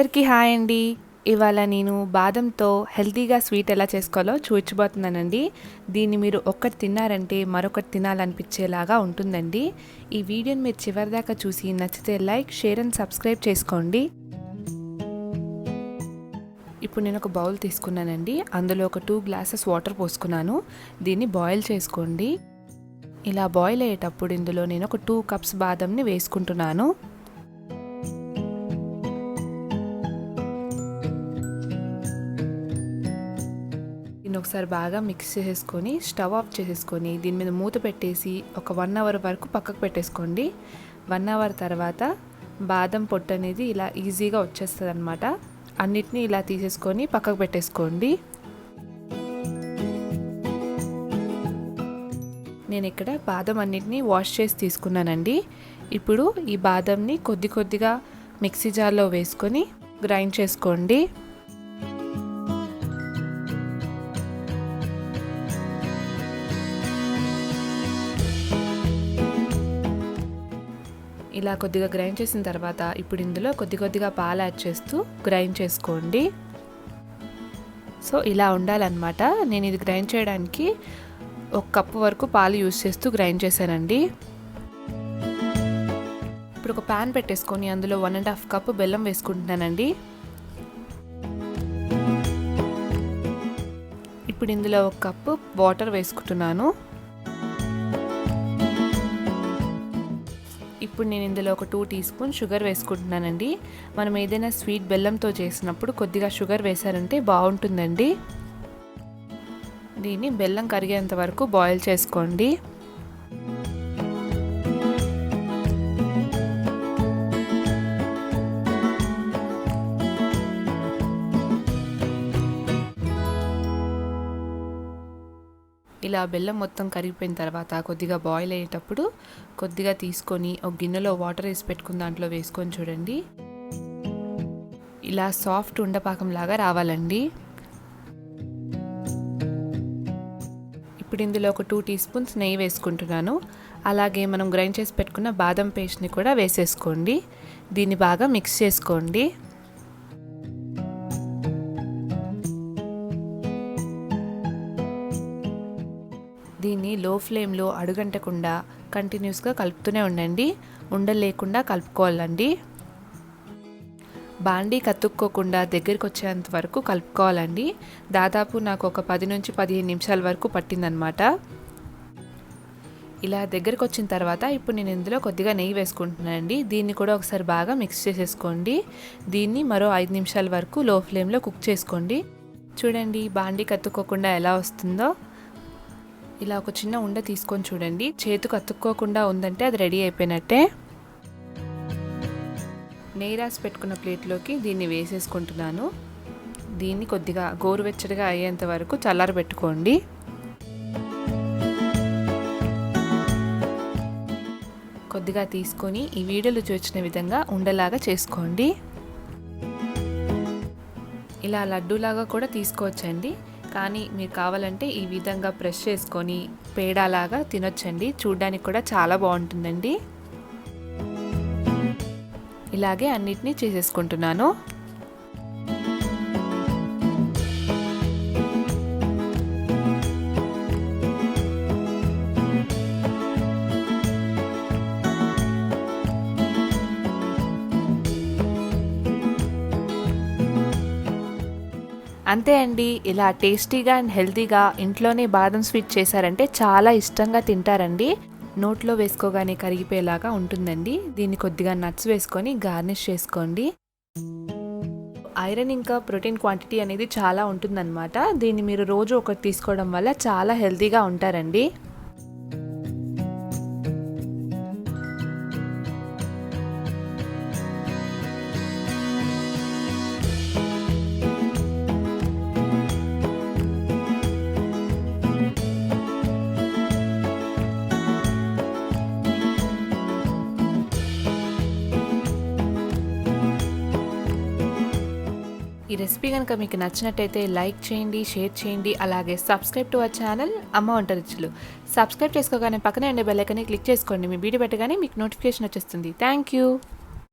అందరికీ హాయ్ అండి. ఇవాళ నేను బాదంతో హెల్తీగా స్వీట్ ఎలా చేసుకోవాలో చూపించబోతున్నానండి. దీన్ని మీరు ఒక్కటి తిన్నారంటే మరొకటి తినాలనిపించేలాగా ఉంటుందండి. ఈ వీడియోని మీరు చివరిదాకా చూసి నచ్చితే లైక్, షేర్ అండ్ సబ్స్క్రైబ్ చేసుకోండి. ఇప్పుడు నేను ఒక బౌల్ తీసుకున్నానండి. అందులో ఒక 2 గ్లాసెస్ వాటర్ పోసుకున్నాను. దీన్ని బాయిల్ చేసుకోండి. ఇలా బాయిల్ అయ్యేటప్పుడు ఇందులో నేను ఒక 2 కప్స్ బాదంని వేసుకుంటున్నాను. దీన్ని ఒకసారి బాగా మిక్స్ చేసేసుకొని స్టవ్ ఆఫ్ చేసేసుకొని దీని మీద మూత పెట్టేసి ఒక 1 అవర్ వరకు పక్కకు పెట్టేసుకోండి. 1 అవర్ తర్వాత బాదం పొట్టు అనేది ఇలా ఈజీగా వచ్చేస్తుంది అనమాట. అన్నిటినీ ఇలా తీసేసుకొని పక్కకు పెట్టేసుకోండి. నేను ఇక్కడ బాదం అన్నిటినీ వాష్ చేసి తీసుకున్నానండి. ఇప్పుడు ఈ బాదంని కొద్ది కొద్దిగా మిక్సీ జార్లో వేసుకొని గ్రైండ్ చేసుకోండి. ఇలా కొద్దిగా గ్రైండ్ చేసిన తర్వాత ఇప్పుడు ఇందులో కొద్దిగా పాలు యాడ్ చేస్తూ గ్రైండ్ చేసుకోండి. సో ఇలా ఉండాలన్నమాట. నేను ఇది గ్రైండ్ చేయడానికి 1 కప్పు వరకు పాలు యూస్ చేస్తూ గ్రైండ్ చేశానండి. ఇప్పుడు ఒక ప్యాన్ పెట్టేసుకొని అందులో 1.5 కప్పు బెల్లం వేసుకుంటున్నానండి. ఇప్పుడు ఇందులో 1 కప్పు వాటర్ వేసుకుంటున్నాను. ఇప్పుడు నేను ఇందులో ఒక 2 టీ స్పూన్ షుగర్ వేసుకుంటున్నానండి. మనం ఏదైనా స్వీట్ బెల్లంతో చేసినప్పుడు కొద్దిగా షుగర్ వేసారంటే బాగుంటుందండి. దీన్ని బెల్లం కరిగేంత వరకు బాయిల్ చేసుకోండి. ఇలా బెల్లం మొత్తం కరిగిపోయిన తర్వాత కొద్దిగా బాయిల్ అయ్యేటప్పుడు కొద్దిగా తీసుకొని ఒక గిన్నెలో వాటర్ వేసి పెట్టుకుని దాంట్లో వేసుకొని చూడండి. ఇలా సాఫ్ట్ ఉండపాకంలాగా రావాలండి. ఇప్పుడు ఇందులో ఒక 2 టీ స్పూన్స్ నెయ్యి వేసుకుంటున్నాను. అలాగే మనం గ్రైండ్ చేసి పెట్టుకున్న బాదం పేస్ట్ని కూడా వేసేసుకోండి. దీన్ని బాగా మిక్స్ చేసుకోండి. దీన్ని లో ఫ్లేమ్లో అడుగంటకుండా కంటిన్యూస్గా కలుపుతూనే ఉండండి. ఉండలు లేకుండా కలుపుకోవాలండి. బాండీ కతుక్కోకుండా దగ్గరికి వచ్చేంత వరకు కలుపుకోవాలండి. దాదాపు నాకు ఒక 10 నుంచి 15 నిమిషాల వరకు పట్టిందనమాట. ఇలా దగ్గరికి వచ్చిన తర్వాత ఇప్పుడు నేను ఇందులో కొద్దిగా నెయ్యి వేసుకుంటున్నానండి. దీన్ని కూడా ఒకసారి బాగా మిక్స్ చేసేసుకోండి. దీన్ని మరో 5 నిమిషాల వరకు లో ఫ్లేమ్లో కుక్ చేసుకోండి. చూడండి బాండీ కతుక్కోకుండా ఎలా వస్తుందో. ఇలా ఒక చిన్న ఉండ తీసుకొని చూడండి. చేతికి అతుక్కోకుండా ఉందంటే అది రెడీ అయిపోయినట్టే. నెయ్యి రాసి పెట్టుకున్న ప్లేట్లోకి దీన్ని వేసేసుకుంటున్నాను. దీన్ని కొద్దిగా గోరువెచ్చడిగా అయ్యేంత వరకు చల్లారబెట్టుకోండి. కొద్దిగా తీసుకొని ఈ వీడియోలో చూసిన విధంగా ఉండలాగా చేసుకోండి. ఇలా లడ్డూలాగా కూడా తీసుకోవచ్చండి. కానీ మీరు కావాలంటే ఈ విధంగా ప్రెస్ చేసుకొని పేడాలాగా తినొచ్చండి. చూడ్డానికి కూడా చాలా బాగుంటుందండి. ఇలాగే అన్నిటినీ చేసేసుకుంటున్నాను. అంతే అండి. ఇలా టేస్టీగా అండ్ హెల్తీగా ఇంట్లోనే బాదం స్వీట్ చేశారంటే చాలా ఇష్టంగా తింటారండి. నోట్లో వేసుకోగానే కరిగిపోయేలాగా ఉంటుందండి. దీన్ని కొద్దిగా నట్స్ వేసుకొని గార్నిష్ చేసుకోండి. ఐరన్ ఇంకా ప్రోటీన్ క్వాంటిటీ అనేది చాలా ఉంటుందన్నమాట. దీన్ని మీరు రోజు ఒకటి తీసుకోవడం వల్ల చాలా హెల్తీగా ఉంటారండి. ఈ రెసిపీ కనుక మీకు నచ్చినట్టయితే లైక్ చేయండి, షేర్ చేయండి. అలాగే సబ్స్క్రైబ్ టు అవర్ ఛానల్ అమ్మ వంట రుచులు. సబ్స్క్రైబ్ చేసుకోగానే పక్కనే ఉండే బెల్ ఐకాన్ని క్లిక్ చేసుకోండి. మీ వీడియో పెట్టగానే మీకు నోటిఫికేషన్ వచ్చేస్తుంది. Thank you.